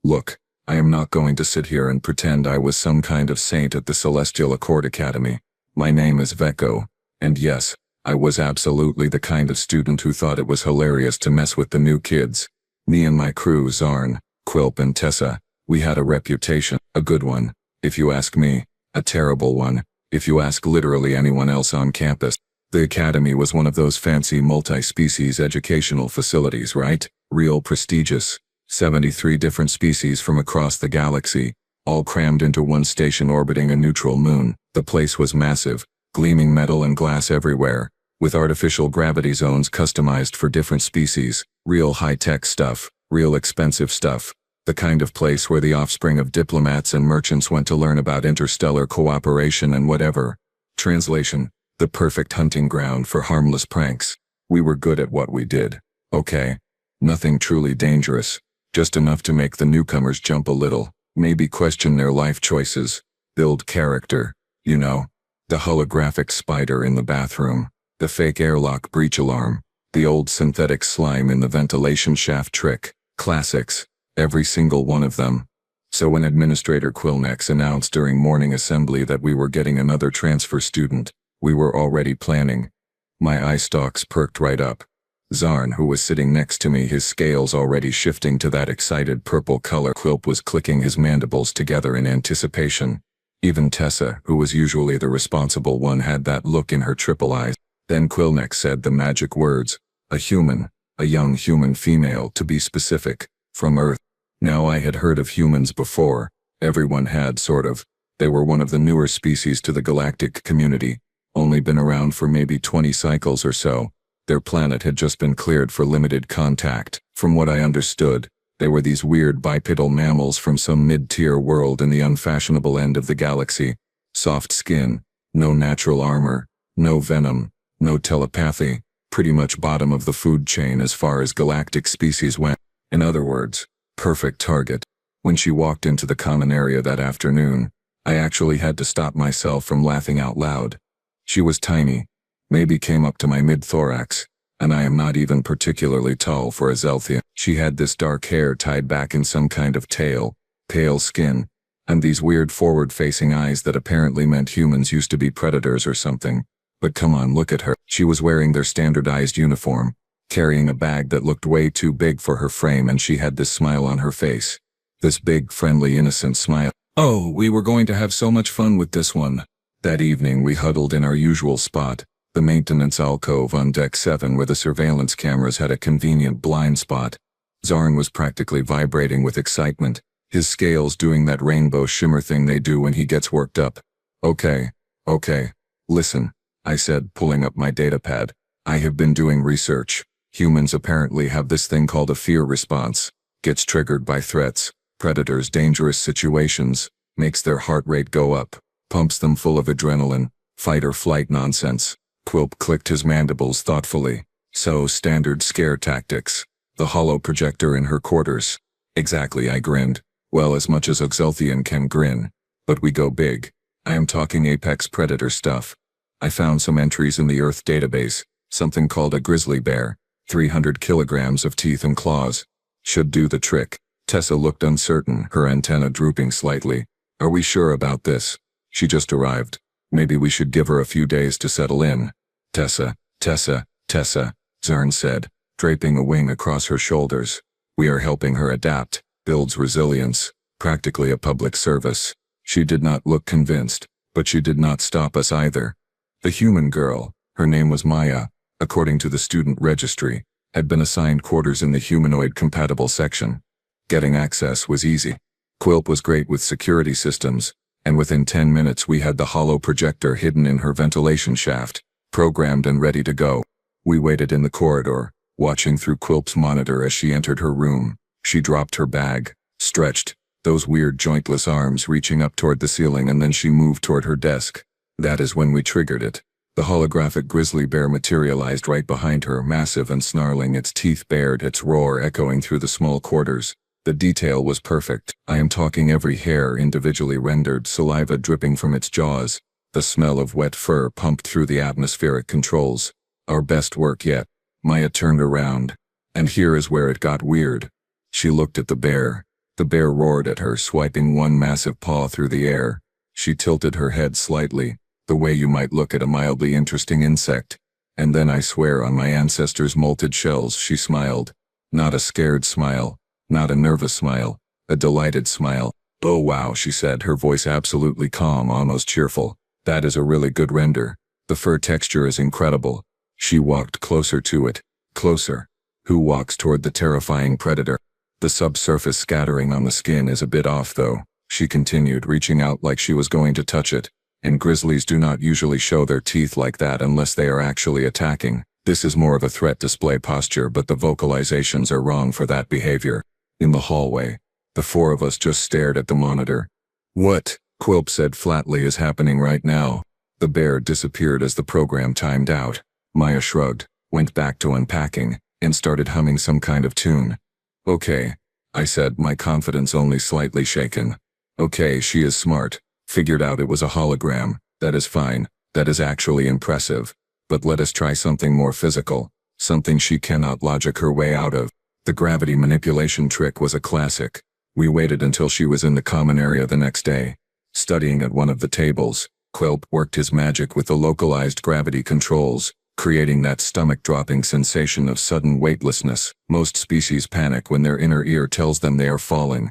Look, I am not going to sit here and pretend I was some kind of saint at the Celestial Accord Academy. My name is Veko, and yes, I was absolutely the kind of student who thought it was hilarious to mess with the new kids. Me and my crew, Zarn, Quilp and Tessa, we had a reputation, a good one, if you ask me, a terrible one, if you ask literally anyone else on campus. The academy was one of those fancy multi-species educational facilities, right? Real prestigious. 73 different species from across the galaxy, all crammed into one station orbiting a neutral moon. The place was massive, gleaming metal and glass everywhere, with artificial gravity zones customized for different species, real high-tech stuff, real expensive stuff, the kind of place where the offspring of diplomats and merchants went to learn about interstellar cooperation and whatever. Translation: the perfect hunting ground for harmless pranks. We were good at what we did, okay? Nothing truly dangerous. Just enough to make the newcomers jump a little, maybe question their life choices, build character, you know. The holographic spider in the bathroom, the fake airlock breach alarm, the old synthetic slime in the ventilation shaft trick, classics, every single one of them. So when Administrator Quilnex announced during morning assembly that we were getting another transfer student, we were already planning. My eye stalks perked right up. Zarn, who was sitting next to me, his scales already shifting to that excited purple color. Quilp was clicking his mandibles together in anticipation. Even Tessa, who was usually the responsible one, had that look in her triple eyes. Then Quilnex said the magic words, a human, a young human female to be specific, from Earth. Now I had heard of humans before, everyone had sort of. They were one of the newer species to the galactic community, only been around for maybe 20 cycles or so. Their planet had just been cleared for limited contact. From what I understood, they were these weird bipedal mammals from some mid-tier world in the unfashionable end of the galaxy. Soft skin, no natural armor, no venom, no telepathy, pretty much bottom of the food chain as far as galactic species went. In other words, perfect target. When she walked into the common area that afternoon, I actually had to stop myself from laughing out loud. She was tiny. Maybe came up to my mid-thorax, and I am not even particularly tall for a Zelthian. She had this dark hair tied back in some kind of tail, pale skin, and these weird forward-facing eyes that apparently meant humans used to be predators or something. But come on, look at her. She was wearing their standardized uniform, carrying a bag that looked way too big for her frame, and she had this smile on her face. This big, friendly, innocent smile. Oh, we were going to have so much fun with this one. That evening we huddled in our usual spot, the maintenance alcove on Deck 7, where the surveillance cameras had a convenient blind spot. Zarn was practically vibrating with excitement, his scales doing that rainbow shimmer thing they do when he gets worked up. Okay, listen, I said, pulling up my datapad. I have been doing research. Humans apparently have this thing called a fear response. Gets triggered by threats, predators, dangerous situations, makes their heart rate go up, pumps them full of adrenaline, fight or flight nonsense. Quilp clicked his mandibles thoughtfully. So, standard scare tactics. The holo projector in her quarters. Exactly, I grinned. Well, as much as a Xelthian can grin. But we go big. I am talking apex predator stuff. I found some entries in the Earth database. Something called a grizzly bear. 300 kilograms of teeth and claws. Should do the trick. Tessa looked uncertain, her antenna drooping slightly. Are we sure about this? She just arrived. Maybe we should give her a few days to settle in. Tessa, Zarn said, draping a wing across her shoulders. We are helping her adapt, builds resilience, practically a public service. She did not look convinced, but she did not stop us either. The human girl, her name was Maya, according to the student registry, had been assigned quarters in the humanoid-compatible section. Getting access was easy. Quilp was great with security systems, and within 10 minutes we had the holo projector hidden in her ventilation shaft, programmed and ready to go. We waited in the corridor, watching through Quilp's monitor as she entered her room. She dropped her bag, stretched, those weird jointless arms reaching up toward the ceiling, and then she moved toward her desk. That is when we triggered it. The holographic grizzly bear materialized right behind her, massive and snarling, its teeth bared, its roar echoing through the small quarters. The detail was perfect. I am talking every hair individually rendered, saliva dripping from its jaws. The smell of wet fur pumped through the atmospheric controls. Our best work yet. Maya turned around. And here is where it got weird. She looked at the bear. The bear roared at her, swiping one massive paw through the air. She tilted her head slightly, the way you might look at a mildly interesting insect. And then, I swear on my ancestors' molted shells, she smiled. Not a scared smile, not a nervous smile, a delighted smile. "Oh wow," she said, her voice absolutely calm, almost cheerful. "That is a really good render. The fur texture is incredible." She walked closer to it. Closer. Who walks toward the terrifying predator? "The subsurface scattering on the skin is a bit off though," she continued, reaching out like she was going to touch it. "And grizzlies do not usually show their teeth like that unless they are actually attacking. This is more of a threat display posture, but the vocalizations are wrong for that behavior." In the hallway, the four of us just stared at the monitor. "What," Quilp said flatly, "is happening right now?" The bear disappeared as the program timed out. Maya shrugged, went back to unpacking, and started humming some kind of tune. "Okay," I said, my confidence only slightly shaken. "Okay, she is smart. Figured out it was a hologram. That is fine. That is actually impressive. But let us try something more physical. Something she cannot logic her way out of." The gravity manipulation trick was a classic. We waited until she was in the common area the next day. Studying at one of the tables, Quilp worked his magic with the localized gravity controls, creating that stomach-dropping sensation of sudden weightlessness. Most species panic when their inner ear tells them they are falling.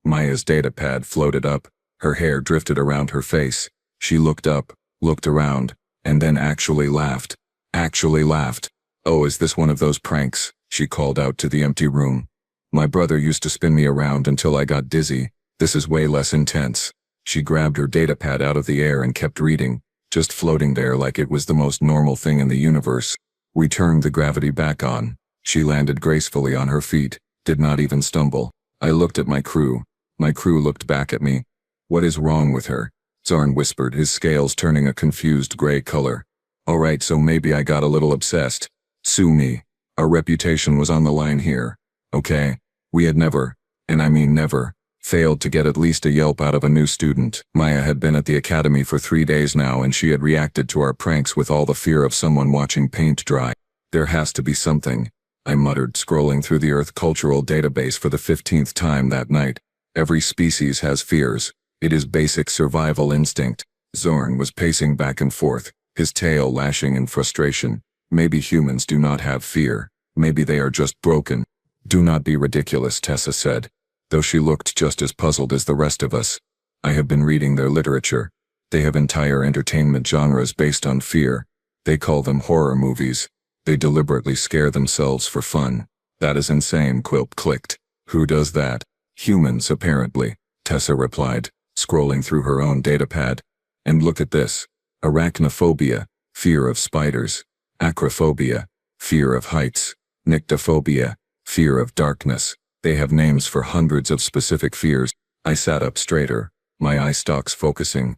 Maya's datapad floated up. Her hair drifted around her face. She looked up, looked around, and then actually laughed. Actually laughed. "Oh, is this one of those pranks?" she called out to the empty room. "My brother used to spin me around until I got dizzy. This is way less intense." She grabbed her datapad out of the air and kept reading, just floating there like it was the most normal thing in the universe. We turned the gravity back on. She landed gracefully on her feet, did not even stumble. I looked at my crew. My crew looked back at me. "What is wrong with her?" Zorn whispered, his scales turning a confused gray color. "All right, so maybe I got a little obsessed. Sue me. Our reputation was on the line here. Okay? We had never, and I mean never, failed to get at least a yelp out of a new student. Maya had been at the academy for 3 days now, and she had reacted to our pranks with all the fear of someone watching paint dry. There has to be something," I muttered, scrolling through the Earth cultural database for the 15th time that night. "Every species has fears. It is basic survival instinct." Zorn was pacing back and forth, his tail lashing in frustration. "Maybe humans do not have fear. Maybe they are just broken." "Do not be ridiculous," Tessa said, though she looked just as puzzled as the rest of us. "I have been reading their literature. They have entire entertainment genres based on fear. They call them horror movies. They deliberately scare themselves for fun." "That is insane," Quilp clicked. "Who does that?" "Humans, apparently," Tessa replied, scrolling through her own datapad. "And look at this. Arachnophobia, fear of spiders. Acrophobia, fear of heights. Nyctophobia, fear of darkness. They have names for hundreds of specific fears." I sat up straighter, my eye stalks focusing.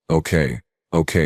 Okay,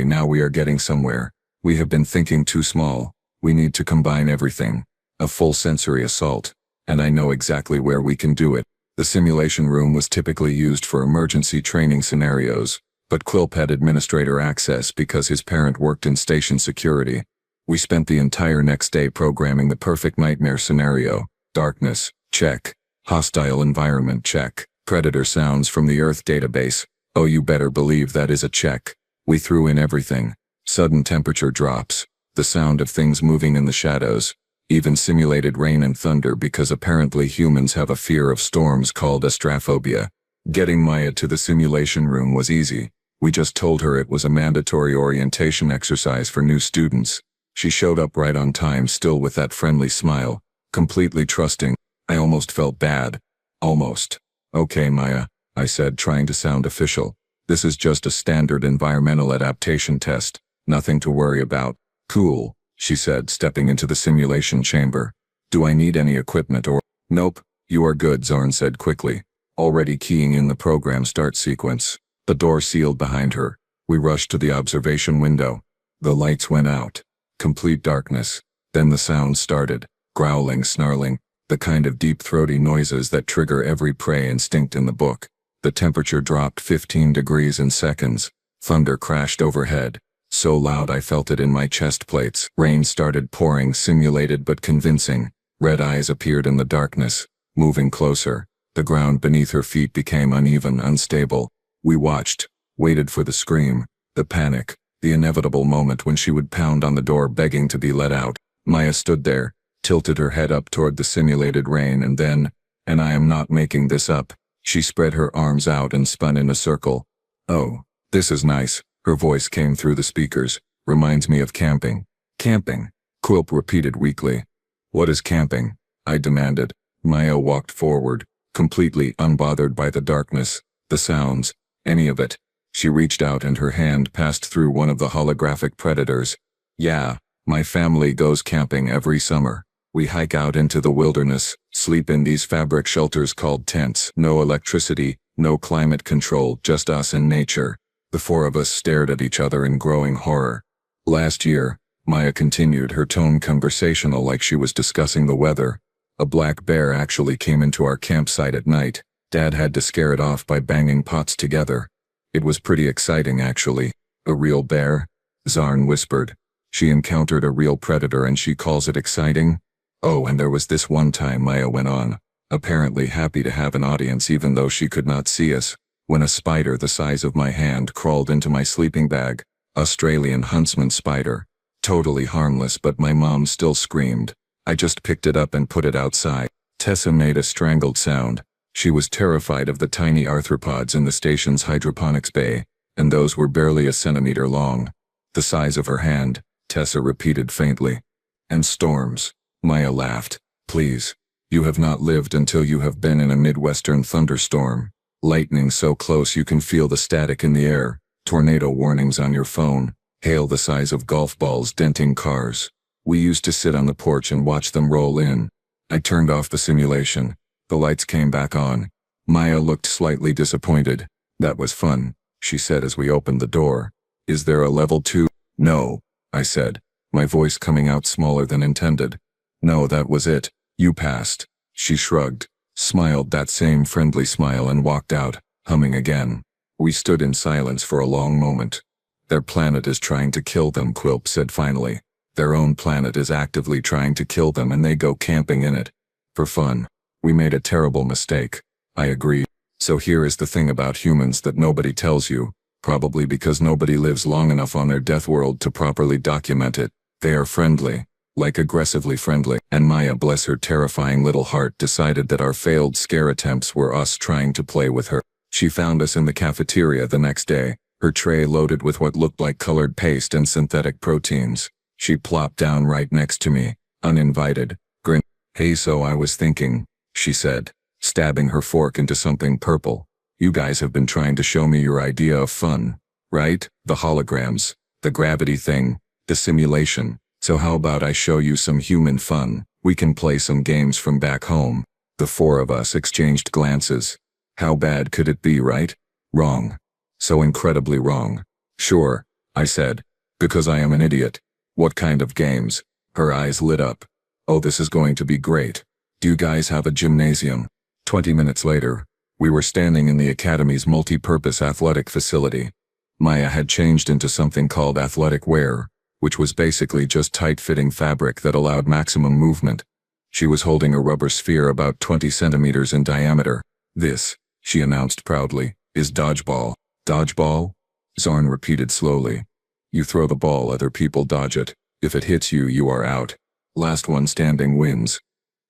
now we are getting somewhere. We have been thinking too small. We need to combine everything. A full sensory assault. And I know exactly where we can do it. The simulation room was typically used for emergency training scenarios, but Quilp had administrator access because his parent worked in station security. We spent the entire next day programming the perfect nightmare scenario. Darkness, check. Hostile environment, check. Predator sounds from the Earth database. Oh, you better believe that is a check. We threw in everything. Sudden temperature drops. The sound of things moving in the shadows. Even simulated rain and thunder, because apparently humans have a fear of storms called astrophobia. Getting Maya to the simulation room was easy. We just told her it was a mandatory orientation exercise for new students. She showed up right on time, still with that friendly smile, completely trusting. I almost felt bad. Almost. "Okay, Maya," I said, trying to sound official. "This is just a standard environmental adaptation test. Nothing to worry about." "Cool," she said, stepping into the simulation chamber. "Do I need any equipment or—" "Nope, you are good," Zorn said quickly, already keying in the program start sequence. The door sealed behind her. We rushed to the observation window. The lights went out. Complete darkness. Then the sound started. Growling, snarling, the kind of deep throaty noises that trigger every prey instinct in the book. The temperature dropped 15 degrees in seconds. Thunder crashed overhead, so loud I felt it in my chest plates. Rain started pouring, simulated but convincing. Red eyes appeared in the darkness, moving closer. The ground beneath her feet became uneven, unstable. We watched, waited for the scream, the panic, the inevitable moment when she would pound on the door begging to be let out. Maya stood there, tilted her head up toward the simulated rain, and then, and I am not making this up, she spread her arms out and spun in a circle. "Oh, this is nice," her voice came through the speakers. "Reminds me of camping." "Camping?" Quilp repeated weakly. "What is camping?" I demanded. Maya walked forward, completely unbothered by the darkness, the sounds, any of it. She reached out and her hand passed through one of the holographic predators. "Yeah, my family goes camping every summer. We hike out into the wilderness, sleep in these fabric shelters called tents. No electricity, no climate control, just us and nature." The four of us stared at each other in growing horror. "Last year," Maya continued, her tone conversational like she was discussing the weather, "a black bear actually came into our campsite at night. Dad had to scare it off by banging pots together. It was pretty exciting actually." "A real bear?" Zarn whispered. "She encountered a real predator and she calls it exciting?" "Oh, and there was this one time," Maya went on, apparently happy to have an audience even though she could not see us, "when a spider the size of my hand crawled into my sleeping bag. Australian huntsman spider. Totally harmless, but my mom still screamed. I just picked it up and put it outside." Tessa made a strangled sound. She was terrified of the tiny arthropods in the station's hydroponics bay, and those were barely a centimeter long. "The size of her hand," Tessa repeated faintly. "And storms." Maya laughed. "Please. You have not lived until you have been in a Midwestern thunderstorm. Lightning so close you can feel the static in the air, tornado warnings on your phone, hail the size of golf balls denting cars. We used to sit on the porch and watch them roll in." I turned off the simulation. The lights came back on. Maya looked slightly disappointed. "That was fun," she said as we opened the door. "Is there a level 2? "No," I said, my voice coming out smaller than intended. "No, that was it. You passed." She shrugged, smiled that same friendly smile and walked out, humming again. We stood in silence for a long moment. "Their planet is trying to kill them," Quilp said finally. "Their own planet is actively trying to kill them and they go camping in it. For fun. We made a terrible mistake." I agreed. "So here is the thing about humans that nobody tells you, probably because nobody lives long enough on their Deathworld to properly document it. They are friendly. Like aggressively friendly." And Maya, bless her terrifying little heart, decided that our failed scare attempts were us trying to play with her. She found us in the cafeteria the next day, her tray loaded with what looked like colored paste and synthetic proteins. She plopped down right next to me, uninvited, grin. "Hey, so I was thinking," she said, stabbing her fork into something purple. "You guys have been trying to show me your idea of fun, right? The holograms, the gravity thing, the simulation. So how about I show you some human fun? We can play some games from back home." The four of us exchanged glances. How bad could it be, right? Wrong. So incredibly wrong. "Sure," I said, "because I am an idiot." "What kind of games?" Her eyes lit up. "Oh, this is going to be great. Do you guys have a gymnasium?" 20 minutes later, we were standing in the Academy's multi-purpose athletic facility. Maya had changed into something called athletic wear, which was basically just tight-fitting fabric that allowed maximum movement. She was holding a rubber sphere about 20 centimeters in diameter. "This," she announced proudly, "is dodgeball." "Dodgeball?" Zarn repeated slowly. "You throw the ball, other people dodge it. If it hits you, you are out. Last one standing wins."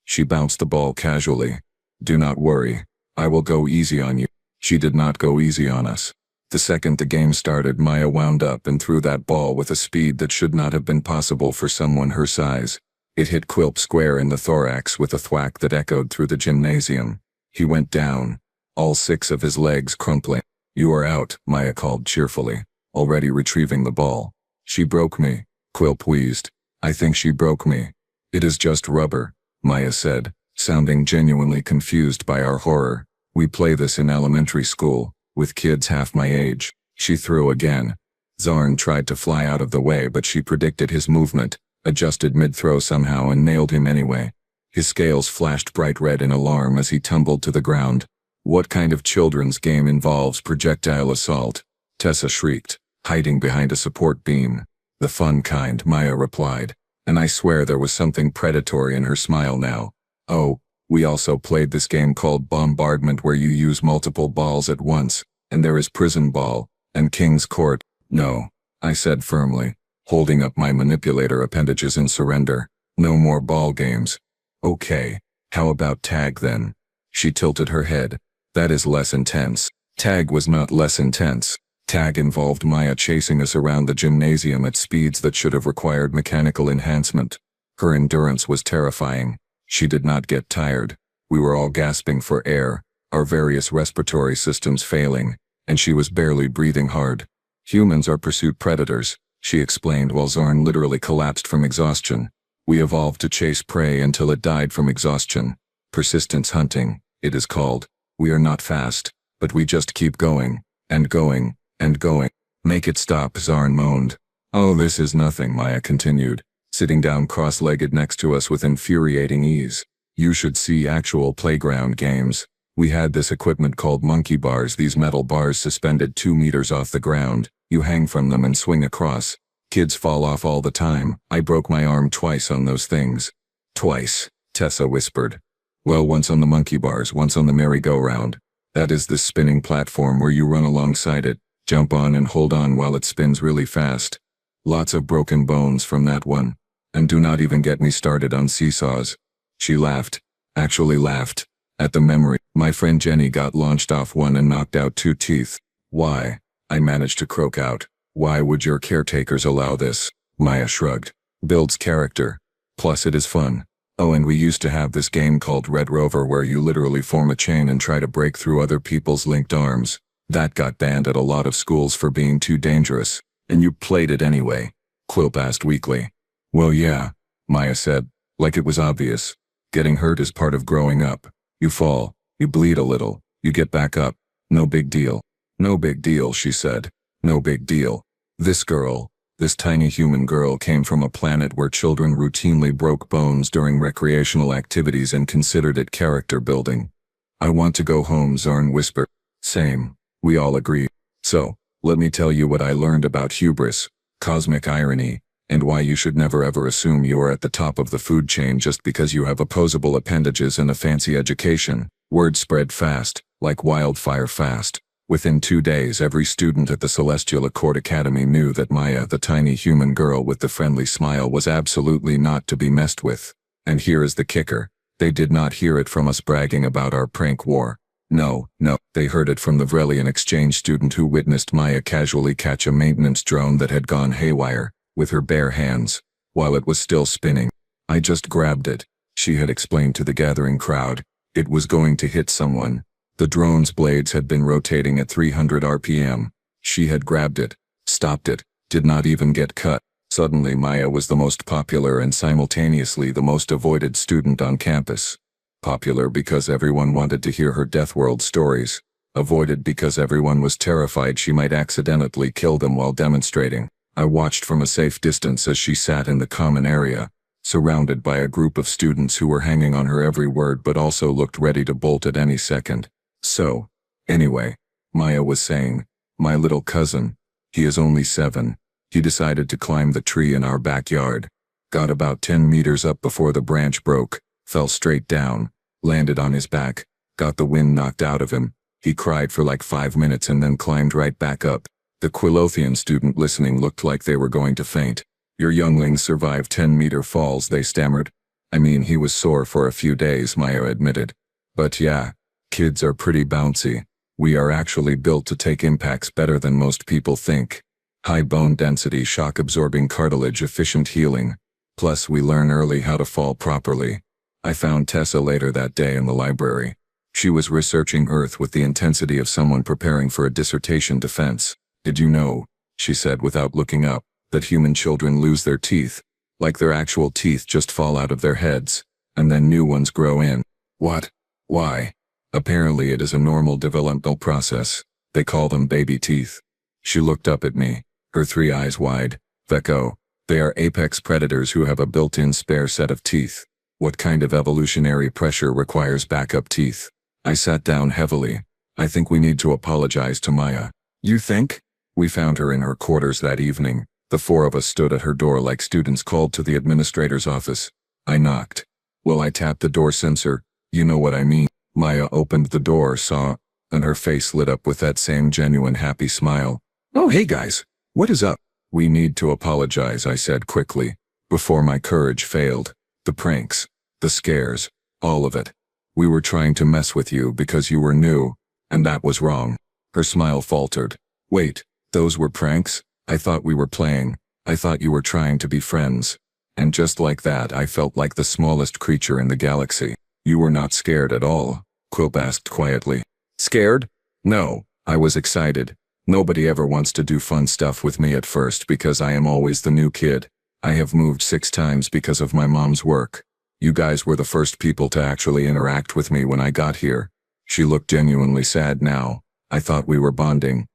She bounced the ball casually. "Do not worry. I will go easy on you." She did not go easy on us. The second the game started, Maya wound up and threw that ball with a speed that should not have been possible for someone her size. It hit Quilp square in the thorax with a thwack that echoed through the gymnasium. He went down, all 6 of his legs crumpling. "You are out," Maya called cheerfully, already retrieving the ball. "She broke me," Quilp wheezed. "I think she broke me." "It is just rubber," Maya said, sounding genuinely confused by our horror. "We play this in elementary school, with kids half my age." She threw again. Zarn tried to fly out of the way, but she predicted his movement, adjusted mid-throw somehow and nailed him anyway. His scales flashed bright red in alarm as he tumbled to the ground. "What kind of children's game involves projectile assault?" Tessa shrieked, hiding behind a support beam. "The fun kind," Maya replied, and I swear there was something predatory in her smile now. "Oh, We also played this game called Bombardment where you use multiple balls at once, and there is Prison Ball, and King's Court. No, I said firmly, holding up my manipulator appendages in surrender. No more ball games. Okay, how about tag then? She tilted her head. That is less intense. Tag was not less intense. Tag involved Maya chasing us around the gymnasium at speeds that should have required mechanical enhancement. Her endurance was terrifying. She did not get tired. We were all gasping for air, our various respiratory systems failing, and she was barely breathing hard. Humans are pursuit predators, she explained while Zorn literally collapsed from exhaustion. We evolved to chase prey until it died from exhaustion. Persistence hunting, it is called. We are not fast, but we just keep going, and going, and going. Make it stop, Zorn moaned. Oh, this is nothing, Maya continued, sitting down cross-legged next to us with infuriating ease. You should see actual playground games. We had this equipment called monkey bars, these metal bars suspended 2 meters off the ground. You hang from them and swing across. Kids fall off all the time. I broke my arm twice on those things. Twice, Tessa whispered. Well, once on the monkey bars, once on the merry-go-round. That is this spinning platform where you run alongside it, jump on and hold on while it spins really fast. Lots of broken bones from that one. And do not even get me started on seesaws. She laughed, actually laughed, at the memory. My friend Jenny got launched off one and knocked out 2 teeth. Why? I managed to croak out. Why would your caretakers allow this? Maya shrugged. Builds character. Plus it is fun. Oh, and we used to have this game called Red Rover where you literally form a chain and try to break through other people's linked arms. That got banned at a lot of schools for being too dangerous. And you played it anyway? Quilp asked weakly. Well, yeah, Maya said, like it was obvious. Getting hurt is part of growing up. You fall, you bleed a little, you get back up. No big deal. No big deal, she said. No big deal. This girl, this tiny human girl came from a planet where children routinely broke bones during recreational activities and considered it character building. I want to go home, Zorn whispered. Same. We all agreed. So, let me tell you what I learned about hubris, cosmic irony, and why you should never ever assume you are at the top of the food chain just because you have opposable appendages and a fancy education. Word spread fast, like wildfire fast. Within 2 days, every student at the Celestial Accord Academy knew that Maya, the tiny human girl with the friendly smile, was absolutely not to be messed with. And here is the kicker. They did not hear it from us bragging about our prank war. No, they heard it from the Vrelian exchange student who witnessed Maya casually catch a maintenance drone that had gone haywire, with her bare hands, while it was still spinning. I just grabbed it, she had explained to the gathering crowd. It was going to hit someone. The drone's blades had been rotating at 300 RPM. She had grabbed it, stopped it, did not even get cut. Suddenly Maya was the most popular and simultaneously the most avoided student on campus. Popular because everyone wanted to hear her Deathworld stories. Avoided because everyone was terrified she might accidentally kill them while demonstrating. I watched from a safe distance as she sat in the common area, surrounded by a group of students who were hanging on her every word but also looked ready to bolt at any second. So, anyway, Maya was saying, my little cousin, he is only 7. He decided to climb the tree in our backyard. Got about 10 meters up before the branch broke, fell straight down, landed on his back, got the wind knocked out of him. He cried for like 5 minutes and then climbed right back up. The Quilothian student listening looked like they were going to faint. Your youngling survived 10-meter falls, they stammered. I mean, he was sore for a few days, Maya admitted. But yeah, kids are pretty bouncy. We are actually built to take impacts better than most people think. High bone density, shock-absorbing cartilage, efficient healing. Plus, we learn early how to fall properly. I found Tessa later that day in the library. She was researching Earth with the intensity of someone preparing for a dissertation defense. Did you know, she said without looking up, that human children lose their teeth, like their actual teeth just fall out of their heads, and then new ones grow in. What? Why? Apparently it is a normal developmental process. They call them baby teeth. She looked up at me, her 3 eyes wide. Veko, they are apex predators who have a built-in spare set of teeth. What kind of evolutionary pressure requires backup teeth? I sat down heavily. I think we need to apologize to Maya. You think? We found her in her quarters that evening. The 4 of us stood at her door like students called to the administrator's office. I knocked. Well, I tapped the door sensor. You know what I mean? Maya opened the door, saw, and her face lit up with that same genuine happy smile. Oh, hey guys. What is up? We need to apologize, I said quickly, before my courage failed. The pranks, the scares, all of it. We were trying to mess with you because you were new, and that was wrong. Her smile faltered. Wait, those were pranks? I thought we were playing. I thought you were trying to be friends. And just like that, I felt like the smallest creature in the galaxy. You were not scared at all? Quilp asked quietly. Scared? No, I was excited. Nobody ever wants to do fun stuff with me at first because I am always the new kid. I have moved 6 times because of my mom's work. You guys were the first people to actually interact with me when I got here. She looked genuinely sad now. I thought we were bonding.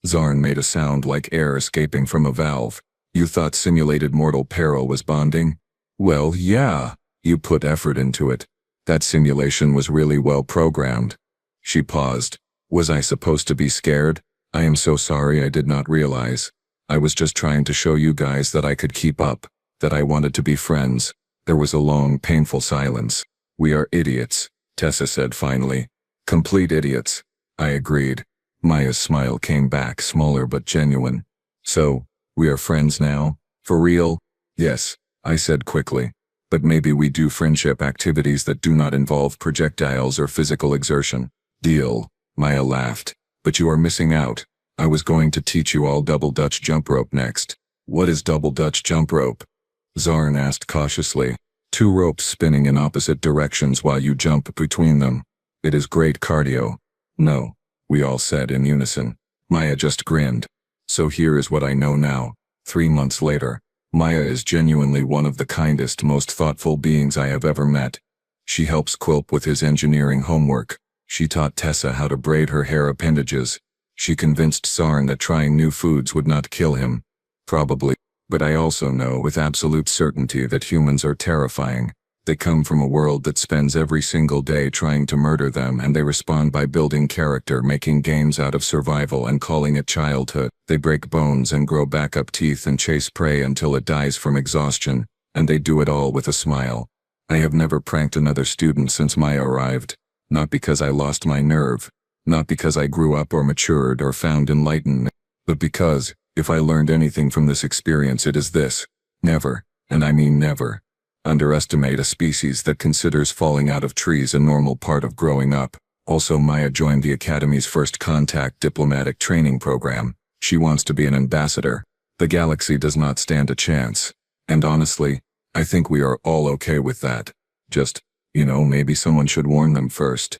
Zarn made a sound like air escaping from a valve. You thought simulated mortal peril was bonding? Well, yeah. You put effort into it. That simulation was really well programmed. She paused. Was I supposed to be scared? I am so sorry, I did not realize. I was just trying to show you guys that I could keep up, that I wanted to be friends. There was a long, painful silence. We are idiots, Tessa said finally. Complete idiots. I agreed. Maya's smile came back, smaller but genuine. So, we are friends now? For real? Yes, I said quickly. But maybe we do friendship activities that do not involve projectiles or physical exertion. Deal, Maya laughed. But you are missing out. I was going to teach you all double Dutch jump rope next. What is double Dutch jump rope? Zarn asked cautiously. 2 ropes spinning in opposite directions while you jump between them. It is great cardio. No, we all said in unison. Maya just grinned. So here is what I know now. 3 months later, Maya is genuinely one of the kindest, most thoughtful beings I have ever met. She helps Quilp with his engineering homework. She taught Tessa how to braid her hair appendages. She convinced Zarn that trying new foods would not kill him. Probably. But I also know with absolute certainty that humans are terrifying. They come from a world that spends every single day trying to murder them, and they respond by building character, making games out of survival and calling it childhood. They break bones and grow back up teeth and chase prey until it dies from exhaustion, and they do it all with a smile. I have never pranked another student since Maya arrived. Not because I lost my nerve. Not because I grew up or matured or found enlightenment, but because, if I learned anything from this experience, it is this. Never, and I mean never, underestimate a species that considers falling out of trees a normal part of growing up. Also, Maya joined the Academy's first contact diplomatic training program. She wants to be an ambassador. The galaxy does not stand a chance. And honestly, I think we are all okay with that. Just, maybe someone should warn them first.